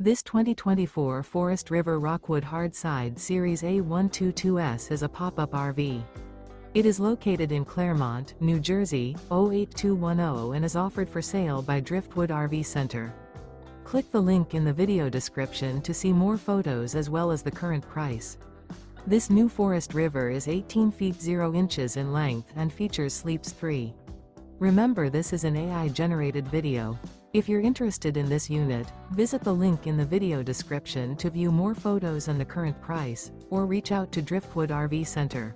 This 2024 Forest River Rockwood Hardside Series A122S is a pop-up RV. It is located in Clermont, New Jersey, 08210 and is offered for sale by Driftwood RV Center. Click the link in the video description to see more photos as well as the current price. This new Forest River is 18 feet 0 inches in length and features Sleeps 3. Remember, this is an AI-generated video. If you're interested in this unit, visit the link in the video description to view more photos and the current price, or reach out to Driftwood RV Center.